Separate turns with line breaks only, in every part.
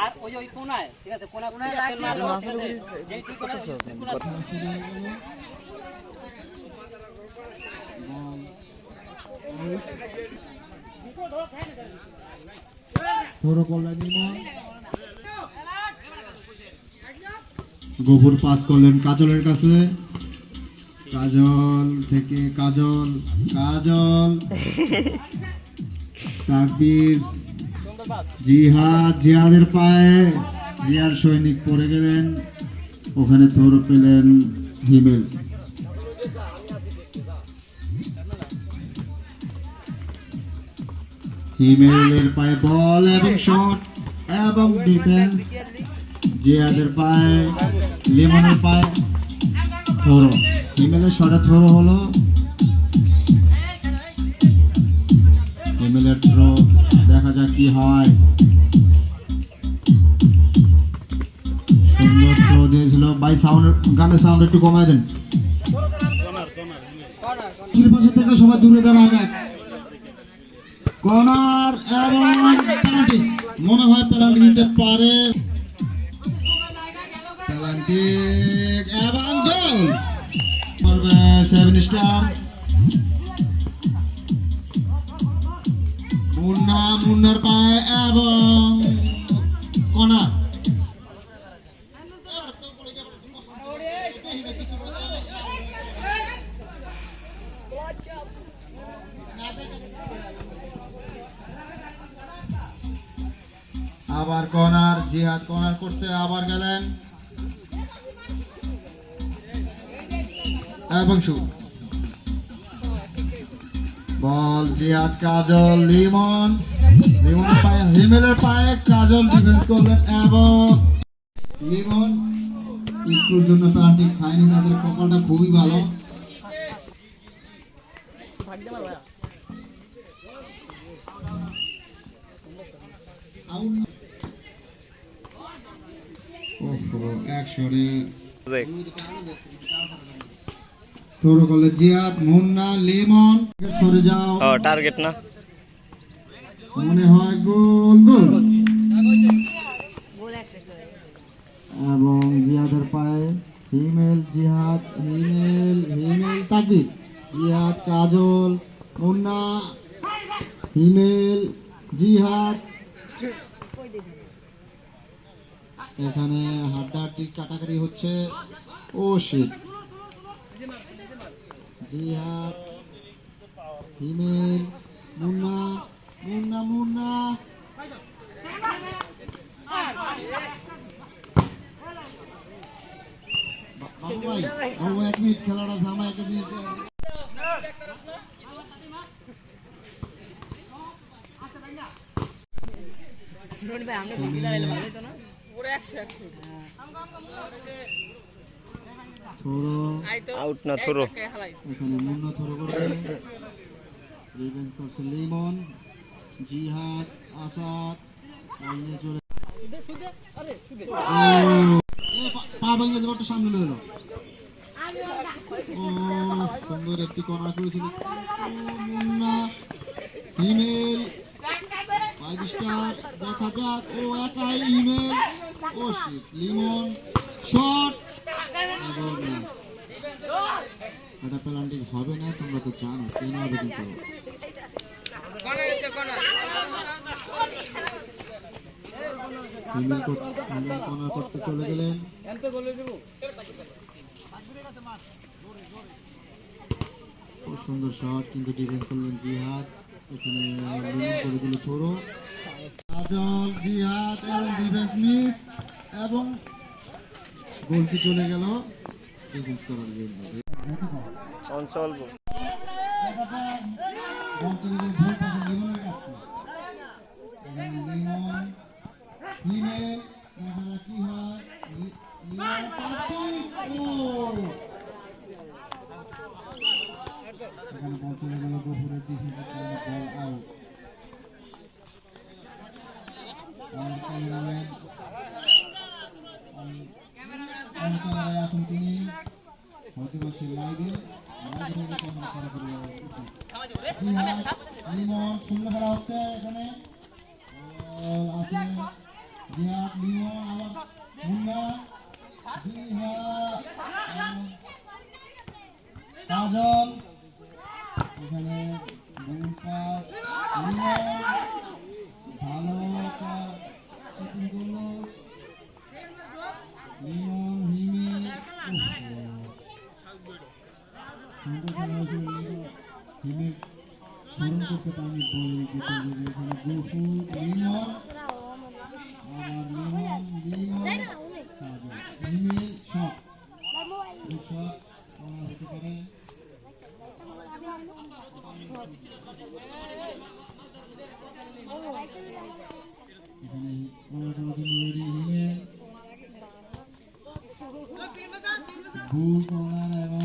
আর ওই কোনায় ঠিক আছে কোনা কোনায় যেই তুই কোনা
গোবর পাস করলেন কাজলের কাছে, কাজল থেকে কাজল তাকবীর জিহাদের পায়ে জিয়ার সৈনিক পড়ে গেলেন, ওখানে থর পেলেন হিমেল। হিমেলের পায়ে বল এবং শট এবং ডিফেন্স, জিয়াদের পায়ে লিমনের পায়ে থরো, হিমেলের শটে থরো হলো, হিমেলের থ্রো, দেখা যাক কি হয়। সুন্দর থ্রো দিয়েছিল ভাই, গানের সাউন্ড একটু কমায় দেন, পাশে থেকে সবাই দূরে দাঁড়ায় যাক। কর্নার এবং পেনাল্টি, মনে হয় পেনাল্টি দিতে পারে, পেনাল্টি এবং গোল করবে 7 স্টার। মুন্নার পায়ে এবং কর্নার, আবার কর্নার, জিহাদ কর্নার করতে আবার গেলেন এবং শুট, বল জিহাদ, কাজল, লিমনের পায়ে, হিমেলের পায়ে কাজল ডিফেন্স করলেন এবং লিমন একটুর জন্য পেনাল্টি খায়নি, তাদের কপালটা খুবই ভালো। থ্রো করলে জিহাদ, মুন্না, লিমন সরে যাও,
টার্গেট না
মনে হয় গোল এবং জিহাদের পায়ে হিমেল, তাকবীর, জিহাদ, কাজল, মুন্না, হিমেল, জিহাদ, এখানে হাড্ডাহাড্ডি কাটাকাটি হচ্ছে। ও শিট, জিহাদ, হিমেল, মুন্না বাবু 1 মিনিট খেলাটা থামা, একটা জিনিস
আউট না থ্রো,
এখানে মুন্না থ্রো করবে, রিভেঞ্জ করছে লিমন, জিহাদ, আসাদ চলে পা ভাঙে যাবে, সামনে লইল, ও সুন্দর একটি কর্নার করেছিল মুন্না, হিমেল 5 স্টার, দেখা যাক, ও একাই হিমেল, ও শিট, লিমন শট এবং এটা পেনাল্টি হবে না, তোমরা তো জানো কেন হবে, কিন্তু হিমেল কর্নার করতে চলে গেলেন, খুব সুন্দর শট কিন্তু ডিফেন্স করলেন জিহাদ, এখানে লিমন করে দিল থ্রো, কাজল, জিহাদ এবং ডিফেন্স মিস এবং গোলটি চলে গেল ডিফেন্স করার জন্য।
অঞ্চল
তিনি হয়তো লাইভে ক্যামেরা করা করে জিহাদ লিমন শূন্য করা হচ্ছে এখানে আছে জিহাদ লিমন আবার মুন্না জিহাদ কাজল এখানে গোল পাস লিমন ভালো শুটিং করলো লিমন হিমি সুন্দর খেলা হয়েছে হিমি স্মরণ করতে পারেনি বল এখানে গফুর লিমন আবার লিমন কাজল হিমি শট শট হতে পারে এখানে রেডি হিমে ভুল কর্নার এবং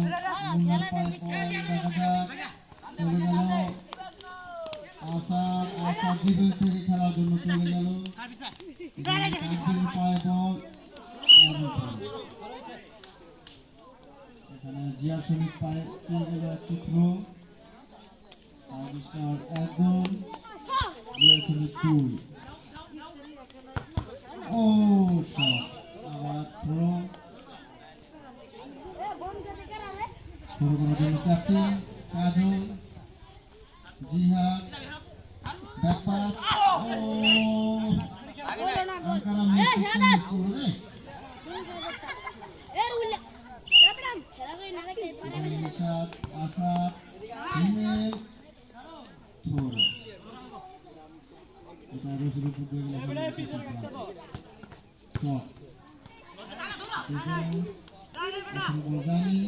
মুন্নার পায়ে দেখা যাক চলে গেল আসাদ ডিফেন্স থেকে খেলার জন্য চলে গেল পায়ে বল এখানে জিয়া শরীফ পায়ে পেয়ে গেল এক চিত্র একদম জিয়া শরীফ দুই ও শট আবার থ্রো করার জন্য ক্যাপ্টেন কাজল জিহাদ ব্যাক পাস ও আঙ্কারা মিস করে আসাদ হিমেল থ্রো এটা রসুল ফুটবল শট বোঝানি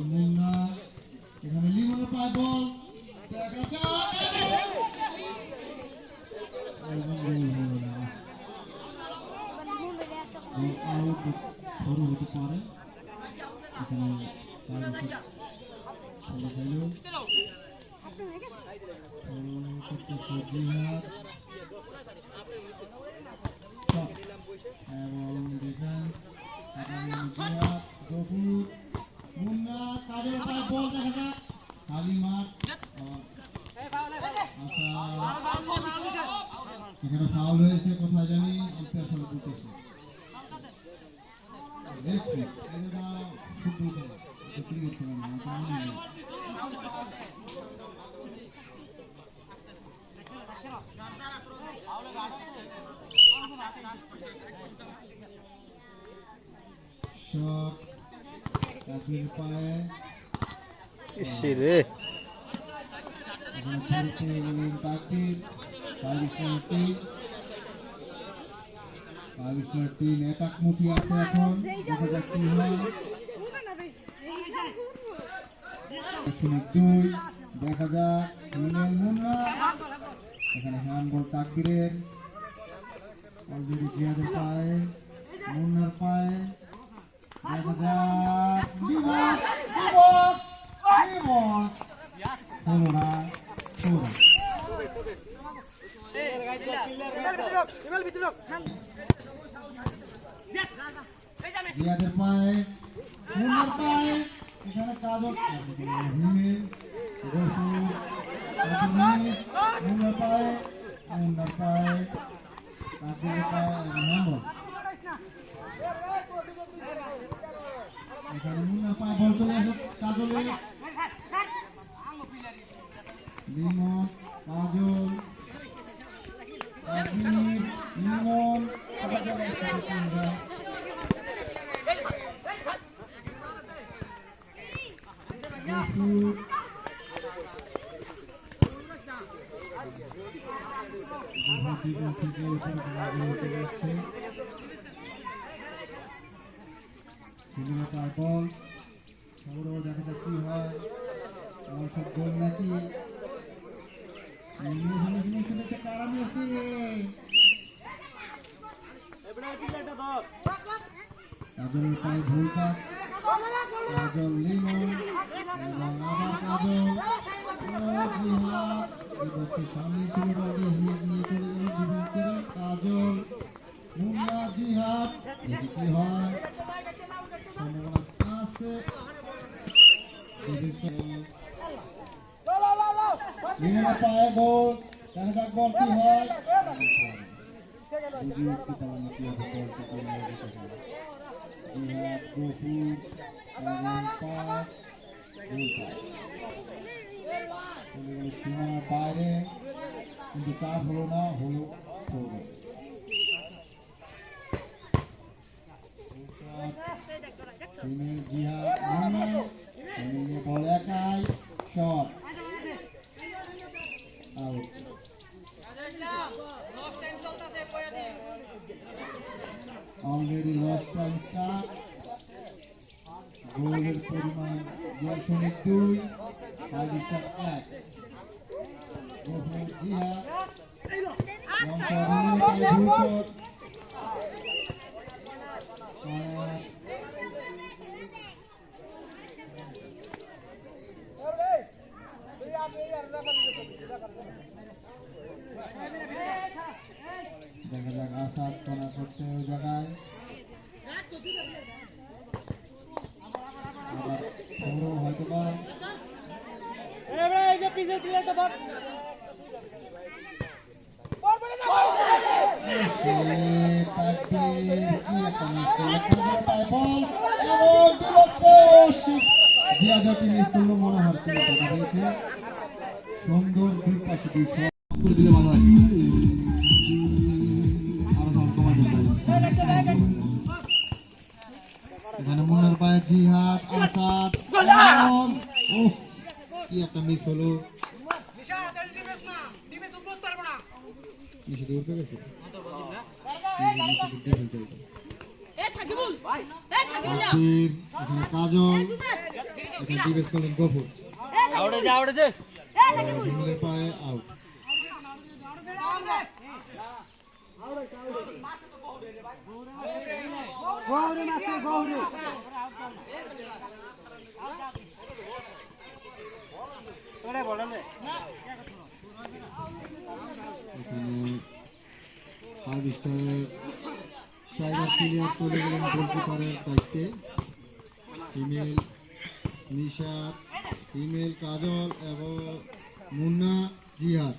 মুন্না এখানে লিমনের পায় বল দেখা যাক আউট বড় হতে পারে এখানে জিহাদ এবং ডিফেন্স জিহাদ গফুর মুন্না কাজল পায় বল দেখা যাক খালি মাঠ এখানে ফাউল হয়েছে কোথায় জানি আম্পায়ার সাহেব বলতেছে রেফারি এটা ফুটবল খেলা এটা ক্রিকেট খেলা না কারণ শট কাফির পায়ে
ইসরে
এখানে খেলতে গেলেন কাফির পাকিস্তানের টিম অ্যাটাক মুখী আছে এখন দেখা যাক কি হয় দেখা যাক হিমেল মুন্না এখানে হ্যান্ডবল তাকবীরের অলরেডি জিয়াদের পায়ে মুন্নার পায়ে দেখা যাক বিভাগ হলো না জিয়াদের পায়ে মুন্নার পায়ে এখানে কাজল হিমেল মুন্নার পায়ে কাজলের পায়ে হ্যান্ডবল এখানে মুন্নার পায়ে বল চলে আসে কাজলে লিমন কাজল লিমন বল খবর দেখা যাক কি হয় সব গোল নাকি কারা মেসি কাজলের পায়ে ভুল কাজ, কাজল লিমন এবং আবার কাজল জিহাদ বিপক্ষে সামনে ছিল বলটি হিট নিয়ে চলে গেল ডিফেন্স করে কাজল মুন্না জিহাদ দেখি কি হয় সম্ভাবনা আছে লিমনের পায়ে গোল দেখা যাক বল কি হয় বুঝি উঠতে পারেনি কি হবে বলটি কি হয় জিহাদ গফুর এবং পাস গোল পাস চলে গেল সীমানার বাইরে কিন্তু চাপ হলো না, হলো করবে জিহাদ মুন্না নিয়ে বল একাই shot out. Already lost time start গোলের পরিমাণ 2 5 স্টার 1 গফুর জিহাদ দেখা যাক আসাদ করা করতে ওই জায়গায় আবার সৌরভ হয়তো বা মনে হয় সুন্দর দুই পাশে দুই করে দিলে ভালো হয় এখানে মুন্নার পায়ে জিহাদ আসাদ কি একটা মিস হলো নিচে দৌড় পেয়ে গেছে এখানে কাজল এখানে ডিফেন্স করলেন গফুর মুন্নার পায়ে আউট টাইগার প্লেয়ার চলে গেলেন গোলকিপারের দায়িত্বে ফিমেল নিশাদ ফিমেল কাজল এবং মুন্না জিহাদ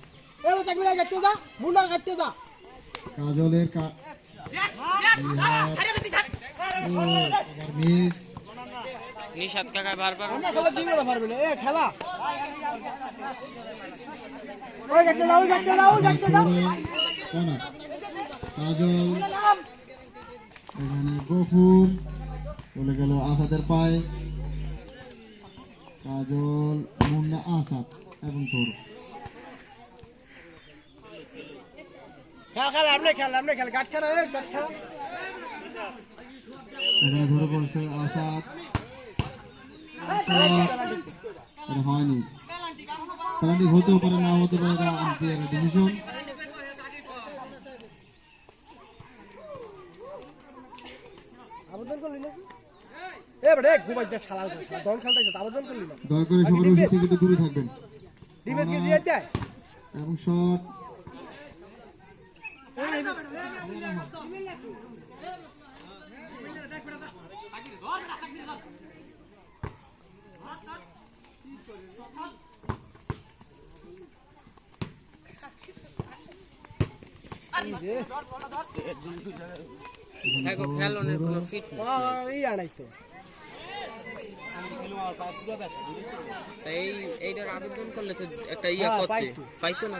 কাজলের মিস
নিশাদ কাকা বারবার
খেলা
কাজল এখানে গফুর চলে গেল আসাদের পায়ে কাজল মুন্না আসাদ এবং তোর এখানে ধরে পড়ছে আসাদ এটা হয়নি পেনাল্টি হতেও পারে না হতে পারে এটা আম্পায়ারের ডিসিশন
দয়া করে
সবার ওষুধ থেকে একটু দূরে থাকবেন এবং শট
এইটার আবেদন করলে তো একটা ইয়া করতে পাইতো না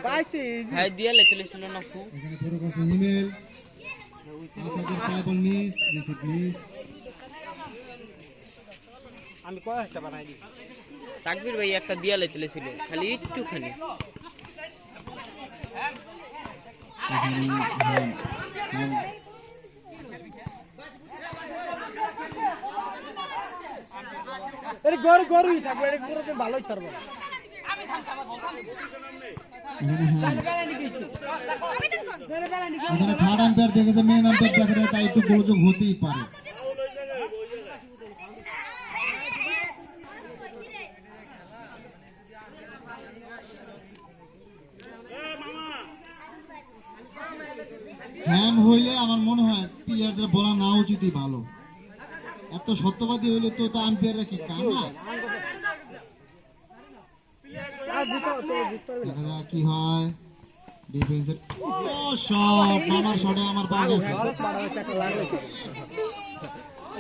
হ্যাঁ দিয়ে লেছিল না ফু
এখানে পুরো কাছে ইমেল আসাদের পাবল মিস রিসিভ মিস
আমি কয়েকটা বানাই দিই
তাকবীর ভাই একটা দিয়া লেছিল খালি একটুখানি
গরুই থাকবে ভালোই থাকবে
থার্ড আম্পায়ার দেখেছে মেন আম্পায়ার দেখে তাই একটু গোলযোগ হতেই পারে হ্যাম হইলে আমার মনে হয় প্লেয়ারদের বলা না উচিতই ভালো। এত সত্যবাদী হইলে তো আম্পায়াররা কি কানা? দেখা যাক কি হয়। ডিফেন্সের শট, মামার শটে আমার পা গেছে।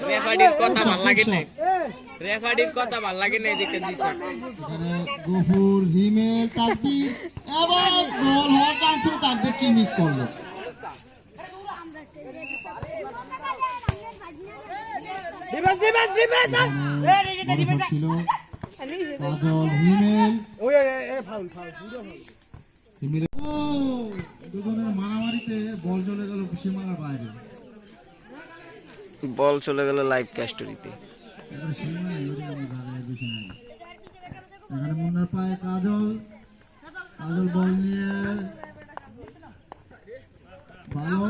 রেফারির কথা ভাল লাগে না, রেফারির কথা ভাল লাগে না, এদিকে দিছে।
এখানে গফুর, হিমেল, তাকবীর এবং গোল হওয়ার চান্স ছিল, তাকবীর কি মিস করলো। ছিল কাজল, হিমেল, হিমেল। ও দুজনের মারামারিতে বল চলে গেল সীমানার বাইরে।
বল চলে গেল লাইভ ক্যাস্টরিতে।
এখানে মুন্নার পায়ে কাজল, কাজল বল নিয়ে ভালো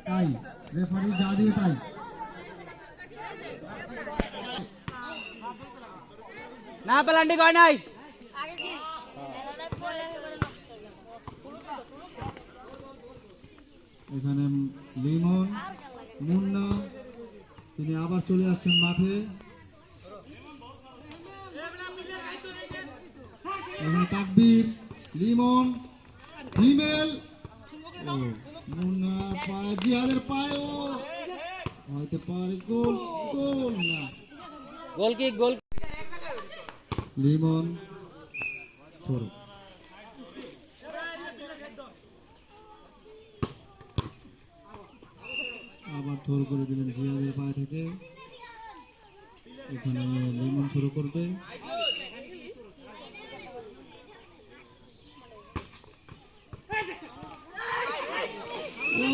তাই রেফারি যা দিবে তাই।
না পেলান্টি কয় নাই।
এখানে লিমন, মুন্না তিনি আবার চলে আসছেন মাঠে। এখানে তাকবীর, লিমন, হিমেল, ও মুন্না পায়ে, জিহাদের পায়ে ও হয়তো পারে গোল, গোল না।
গোল কিক, গোল।
লিমন থরো, আবার থ্রো করে দিলেন জিয়াদের পা থেকে। এখানে লিমন থ্রো করবে। ও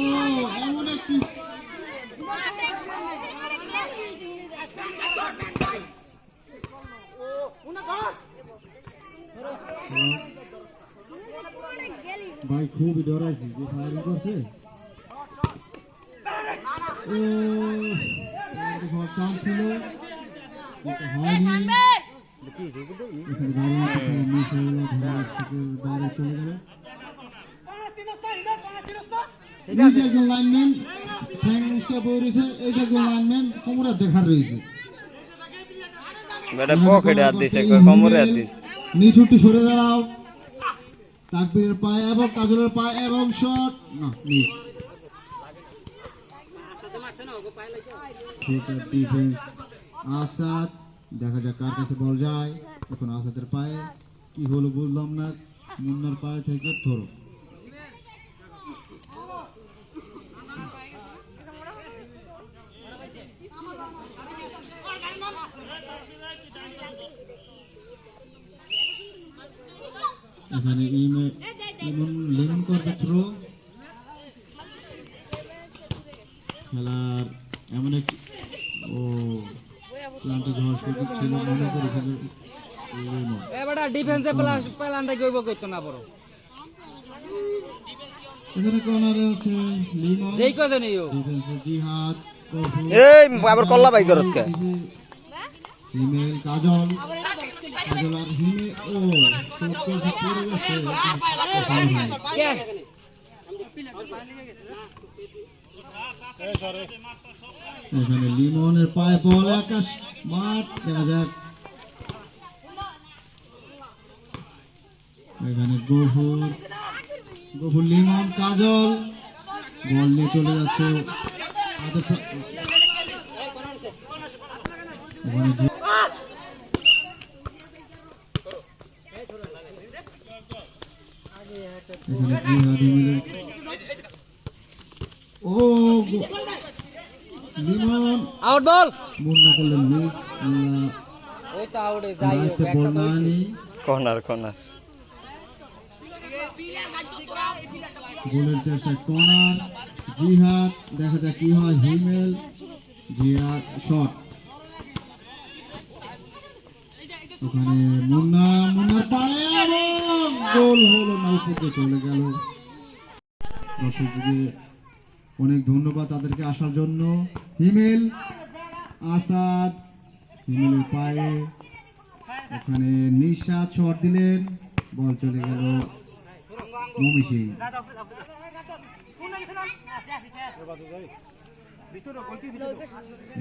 এমন একটি ভাই খুবই ডরাইছি যে ফায়ারিং করছে। ও চান্স ছিল কিন্তু হয়নি। এখানে দাঁড়িয়ে মিস হয়ে গেল, বাইরে চলে গেল। নিজে একজন লাইনম্যান ঠ্যাং উস্কে বই রয়েছে, এই যে একজন লাইনম্যান কোমরে দেখার রয়েছে।
বেটা পকেটে হাত দিছে, কোমরে হাত দিছে।
নিচুটি সরে দাঁড়াও। তাকবীরের পায়ে এবং কাজলের পায়ে এবং শট না মিস। ডিফেন্স আসাদ, দেখা যাক কার কাছে বল যায়। এখন আসাদের পায়ে কি হলো বুঝলাম না, মুন্নার পায়ে থেকে ধরো। এখানে লিমন করবে থ্রো। খেলার এমন একটি প্লান্টে ঝড় সুযোগ ছিল, মনে করেছিল লিমন।
এবারে ডিফেন্সে প্লান্টে গইব কইতো না বড়।
এখানে কর্নারে আছে লিমন,
যেই কত নিও
ডিফেন্সে জিহাদ,
এই আবার কল্লা বাই করস কে?
হিমেল, কাজল, কাজল আর হিমেল। ও শট করে পড়ে গেছে। এখানে লিমনের পায়ে বল, আকাশ মাঠ, দেখা যাক। এখানে গফুর, লিমন, কাজল বল নিয়ে চলে যাচ্ছে। ও লিমন
আউট বল।
মুন্না করলেন মিস।
ওই তো আউটে যাই হোক,
বল
একটা
না নি।
কর্নার
গোলের চেষ্টা কর্নার, জিহাদ, দেখা যাক কি হয়। হিমেল, জিহাদ শট। ওখানে মুন্নার পায়ে এবং গোল হলো না, উপরে চলে গেল। দর্শকদের অনেক ধন্যবাদ তাদেরকে আসার জন্য। হিমেল আসাদ, হিমেলের পায়ে ওখানে নিশাদ শট দিলেন, বল চলে গেল মমি সিং।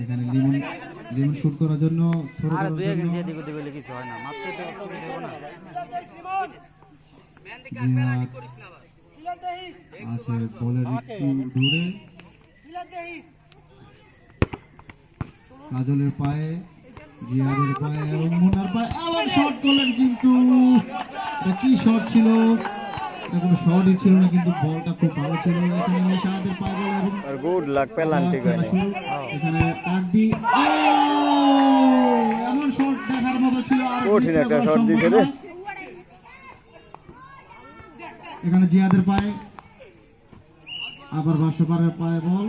এখানে লিমন শুট করার জন্য আছে বলের একটু দূরে, কাজলের পায়ে, জিয়াদের পায়ে এবং মুন্নার পায়ে আবার শট করলেন, কিন্তু এটা কি শট ছিল? এটা কোনো শটই ছিল না, কিন্তু বলটা খুব ভালো ছিল। এখানে নিশাদের পায়ে বল এবং
গুড লাক পেনাল্টি করেনি।
এখানে তাকবি এমন শট দেখার মতো ছিল, আর
কঠিন একটা শট দিয়েছে রে।
এখানে জিয়াদের পায়ে আবার ভাষ্যকারের পায়ে বল,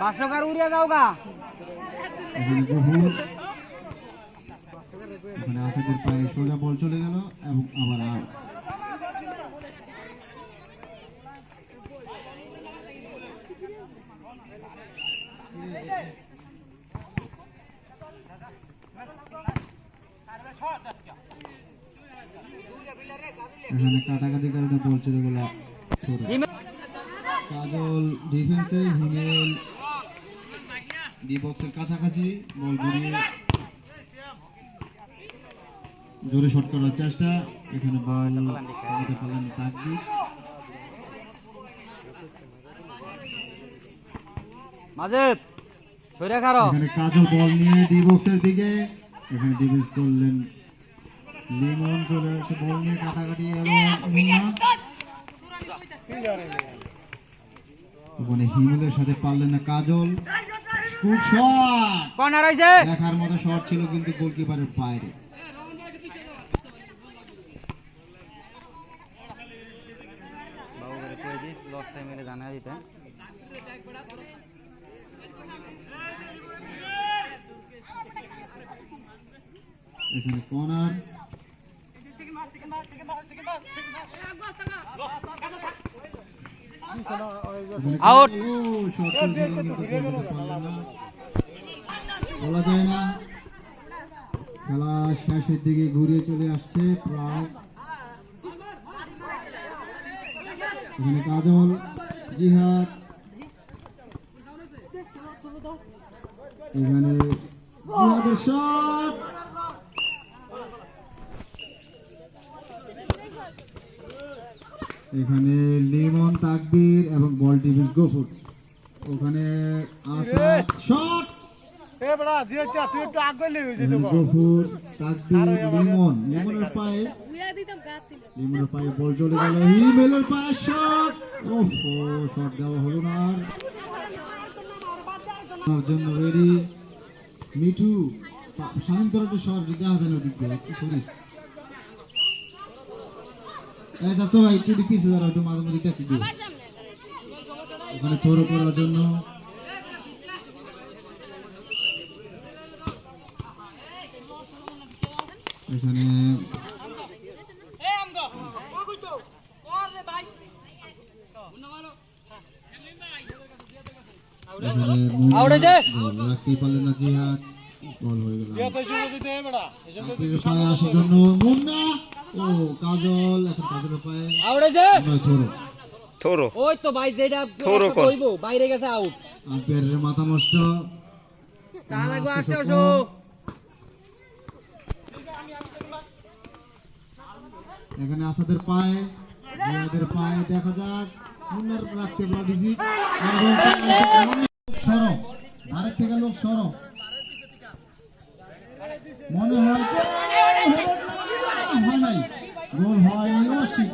ভাষ্যকার উড়িয়ে যাও গা।
এখানে গহুর, এখানে আসাদের পায়ে সোজা বল চলে গেল এবং আবার আউট। এখানে কাটাকাটি কারণে বল চলে গেল। কাজল ডিফেন্সে, হিমেল ডি বক্সের কাছাকাছি, বল ঘুরিয়ে জোরে শট করার চেষ্টা। এখানে বল কমাতে পারলেন তাকবি।
মাজেদ সরে খারো।
এখানে কাজল বল নিয়ে ডি বক্সের দিকে, এখানে ডিফেন্স করলেন লিমন, চলে আসে বল নিয়ে কাটাকাটি এবং ওখানে হিমেলের সাথে পারলেন না কাজল। গুড শট,
কর্নার হইছে,
দেখার মতো শট ছিল কিন্তু গোলকিপারের বাইরে। এখানে কর্নার,
আউট।
বলা যায় না, খেলা শেষের দিকে ঘুরিয়ে চলে আসছে প্রায়। এখানে কাজল, জিহাদ, এখানে জিহাদের শট, এখানে লিমন, তাকবীর এবং বল ডিফেন্স গফুর। ওখানে আসাদ শট, গফুর, তাকবীর, লিমনের পায়ে, লিমনের পায়ে বল চলে গেল, হিমেলের পায়ে শট, ওহো শট দেওয়া হলো না। আর জন্য রেডি মিঠু, সামন্তরটা শট দেখা যায় ওদিক দিয়ে, কি করিস? তো ভাই একটু পিছিয়ে দাঁড়াও, একটু মাঝে মাঝে দেখি দিও। ওখানে থ্রো করার জন্য এখানে রাখতেই পারলেন না জিহাদ, বল হয়ে গেল। পায়ে আসার জন্য মুন্না, ও কাজল, এখন কাজলের পায়ে
থোরো
ওই তো ভাই যেটা
থ্রো
কইবো বাইরে গেছে, আউট।
আম্পায়ারের মাথা নষ্ট। এখানে আসাদের পায়ে, জিহাদের পায়ে, দেখা যাক মুন্নার রাখতে পারছি। সরব আরেক থেকে লোক সরব মনে হয়, হয় নাই, গোল হয়নি, অশিক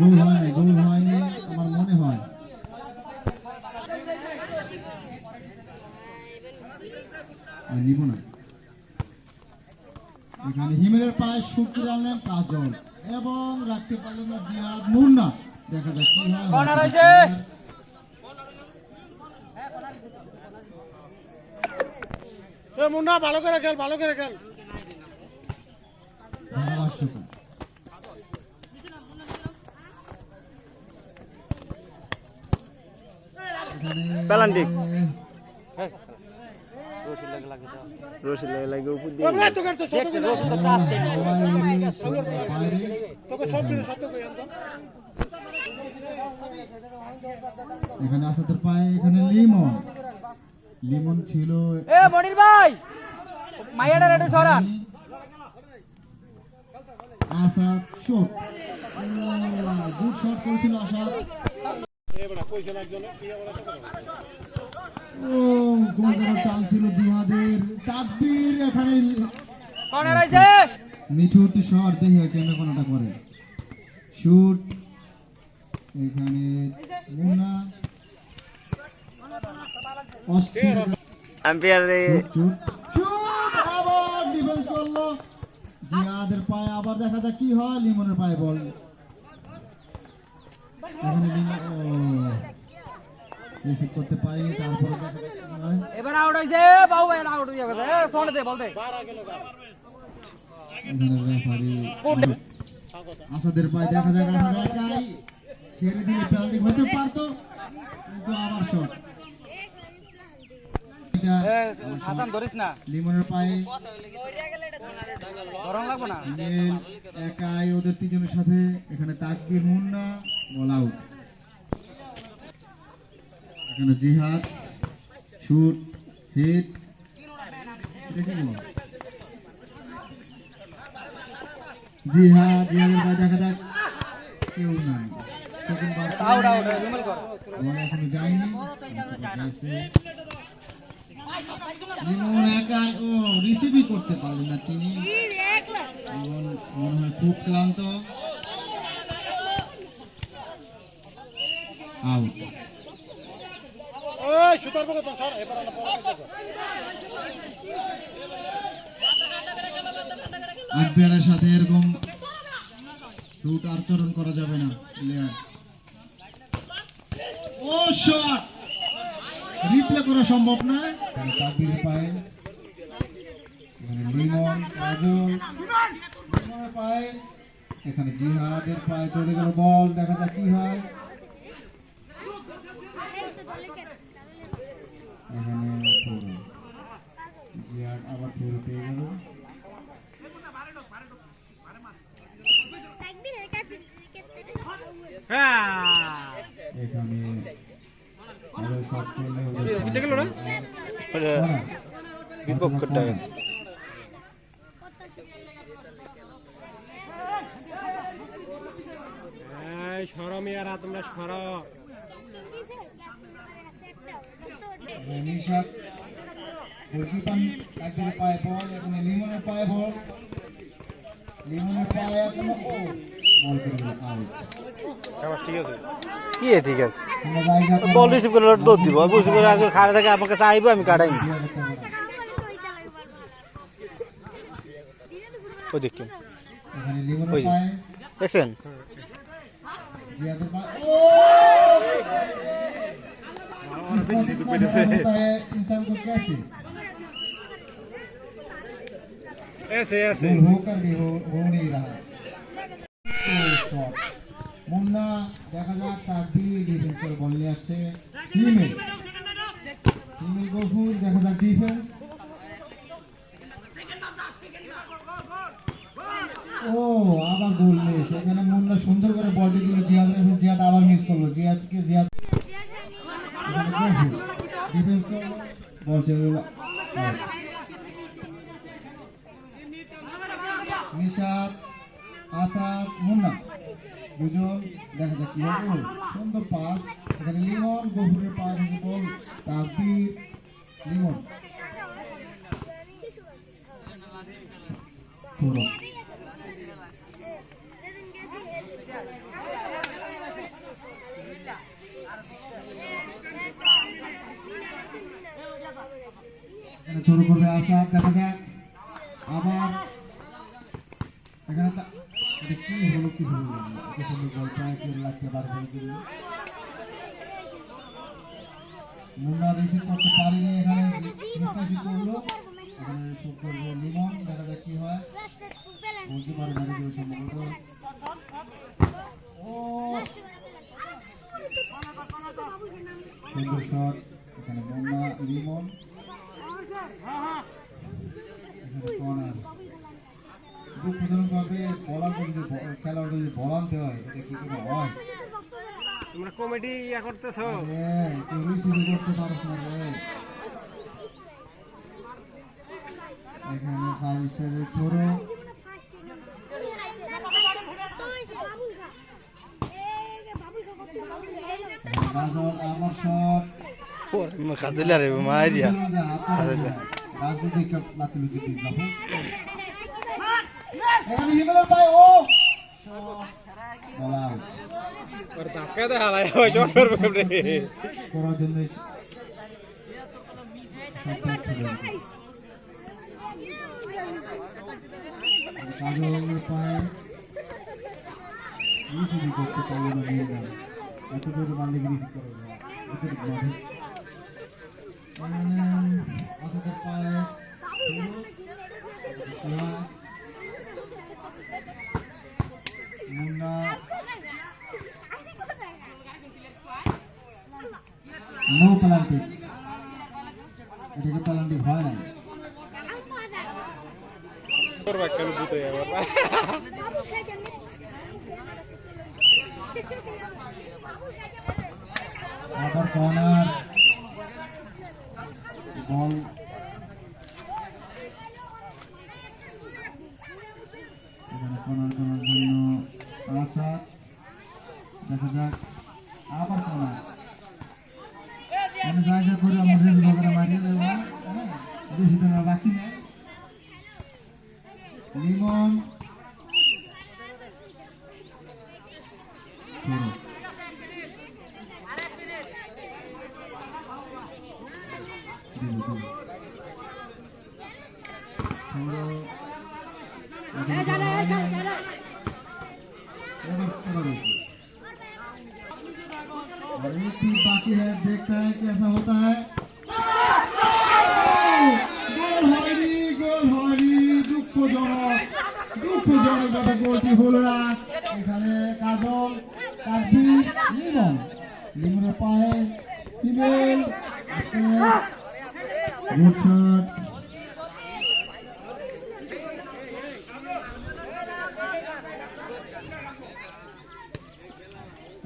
গোল হয়নি আমার মনে হয়। নিব না। এখানে হিমেলের পায়ে শুট করে আনলেন কাজল এবং রাখতে পারলেন না জিহাদ। মুন্না, দেখা যাক কি হয়।
মুন্না ভালো করে খেল, ভালো করে খেল।
ধন্যবাদ শুভ।
পেলান্টি
হ্যাঁ রশি লাগে তো
রশি লাগে উপর দিয়ে
ওরে তোকে তো শত করে
রশি তো টাচ দেন
বাইরে
তোকে সব দিন শত করে আনতো।
এখানে আসাদের পায়ে এখানে লিমন, লিমন ছিল
এ মনির ভাই মাইয়াটা রেডি সরান
আসাদ শট, গুড শট করেছিল আসাদ। ও গোল করার চান্স ছিল জিহাদের, তাকবীর এখানে
কর্নার আইছে
মিঠুর শট দেখি কেমন কোনটা করে শুট। এখানে মুন্না অস্থির
আম্পায়ার
শুট, শুট আবার ডিফেন্স করলো জিহাদের পায়ে। আবার দেখা যাক কি হয়, লিমনের পায়ে বল। এখানে লিমন রিসিভ করতে পারেনি, তারপরে দেখা যাক কি হয়।
এবার আউট হইছে বাবু ভাই আউট হয়ে যাবে ফোন দে বল দে
এখানে রেফারি আসাদের পায়ে দেখা যাক, আসাদ একাই ছেড়ে দিলে পেনাল্টি হতে পারতো, কিন্তু আবার শট।
হাতান ধরিস না
লিমনের পায়ে
গরম লাগবে না
ইমেল একাই ওদের তিনজনের সাথে। এখানে তাকবীর, মুন্না, বল আউট। এখানে জিহাদ শুট হিট, এটা কি বল? জিহাদের পায়ে দেখা যাক কেউ নাই। সেকেন্ড বার
আউট আউট রিমেল কর
বল এখনো যায়নি, গেছে। লিমন একাই ও রিসিভই করতে পারলেন না তিনি, লিমন মনে হয় খুব ক্লান্ত। আউট।
ওই সুতার বকে তো সর এবার না পড়া।
আম্পায়ারের সাথে এরকম রুট আচরণ করা যাবে না। প্লেয়ার ও শট রিপ্লে করা সম্ভব না। তাকবীর পায়ে এখানে লিমন, কাজল লিমনের পায়ে, এখানে জিহাদের পায়ে চলে গেল বল। দেখা যাক কি হয়। এখানে থ্রো, জিহাদ আবার থ্রো পেয়ে গেল। এখানে আরো শট করলে
বিপক্ষটা গেছে
এই শরমিয়া রাত তোমরা সর।
নিশাত গোলকিপার তাকবীরের পায়ে বল, এখানে লিমনের পায়ে বল, লিমনের পায়ে এখনো ও বল করে দিল আউট।
ঠিক আছে
আমরা জায়গা
বল রিসিভ করে দৌড় দিব, বুঝি করে আগে খাড়া থাকে আমার কাছে আইবো, আমি কাটাই ওই দেখি
এখানে লিমনের পায়ে
দেখছেন
জিয়াদের পায়ে ও इंसान को कैसे
ऐसे
गोल होकर भी हो नहीं रहा। शॉट मुन्ना দেখা যাক তাকবীর ডিফেন্সের বল নিয়ে আসছে। হিমেল গফুর দেখা যাক ডিফেন্স। ও আবার গোল মিস। এখানে মুন্না সুন্দর করে বলটি দিল জিহাদ আবার মিস করলো। জিহাদ ডিফেন্স করলো, বল চলে গেল। নিশাত, আসাদ, মুন্না দুজন দেখা যাক কি হবে। সুন্দর পাস, এখানে লিমন গফুরের পাস আছে বল, তাকবীর লিমন পুরো শুরু করবে আসাদ। দেখা যাক আবার এখানে কি হলো বল প্রায় লাগতে পারবে। মুন্না রিসিভ করতে পারেনি, এখানে করলো এখানে শুট করবে লিমন, দেখা যাক কি হয়। গোলকিপার মেরে দিল সম্ভবত। ও সুন্দর শট, এখানে বন্যা লিমন, এখানে কর্নার। দুঃখজনকভাবে খেলোয়াড় যদি বল আনতে হয়, এটা কি করে হয়?
তোমরা কমেডি করতেছো।
তুই রিসিভ করতে পারছ না রে। এখানে 5 স্টারের থ্রো, গাজল আমার শট,
খাদিলা রে মাইরিয়া
রাজনৈতিক লাতিলুতি দিলাম। এখানে হিমেলের পায়, ও বল আউট
আর ধাক্কা দে হালাই হয় শট করবে রে।
করার জন্য কাজলের পায়ে রিসিভ করতে পারলো না নিয়ে গেল। এত করে মারলে রিসিভ করে না। আসাদের পায়ে মুন্না, নো পেনাল্টি, এটাকে পেনাল্টি হয় না।
করবা কেন দিতে আবার
আবার কর্নার, বল এখানে কর্নার করার জন্য আশা, দেখা যাক আবার কর্নার। মানে জায়গা করে আমাদের লোকেরা মারিয়ে দেবো, বেশি তো না বাকি নেই। লিমন बाकी है, देखता है कैसा होता है। গোল হয়নি, দুঃখজনক গোলটি হলো না। এখানে কাজল, কাজবি, লিমনের পায়ে হিমেল, গুড শট।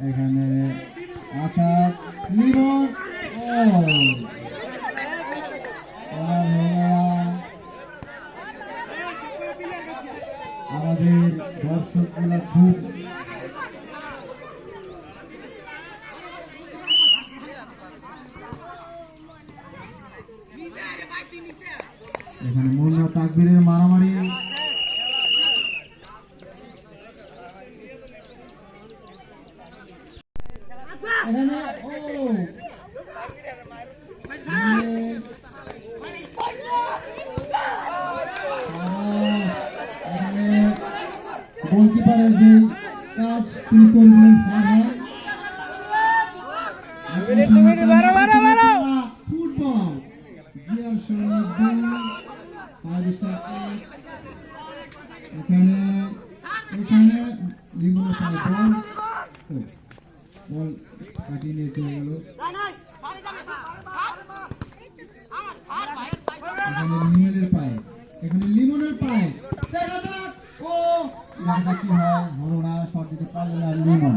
এখানে আসাদ, লিমন, আমাদের দর্শকগুলা খুব এখানে মুন্না তাকবীরের মারামারি, এখানে গোলকিপারের যে কাজ তিনি করবেন ফুটবল জিয়ার সৈনিক 5 স্টার। এখানে লিমনের পায়ে বল কাটিয়ে নিয়ে চলে গেল। এখানে লিমনের পায়ে দেখা যাক, ও দেখা কি হয়, হলো না, শট দিতে পারলো না লিমন।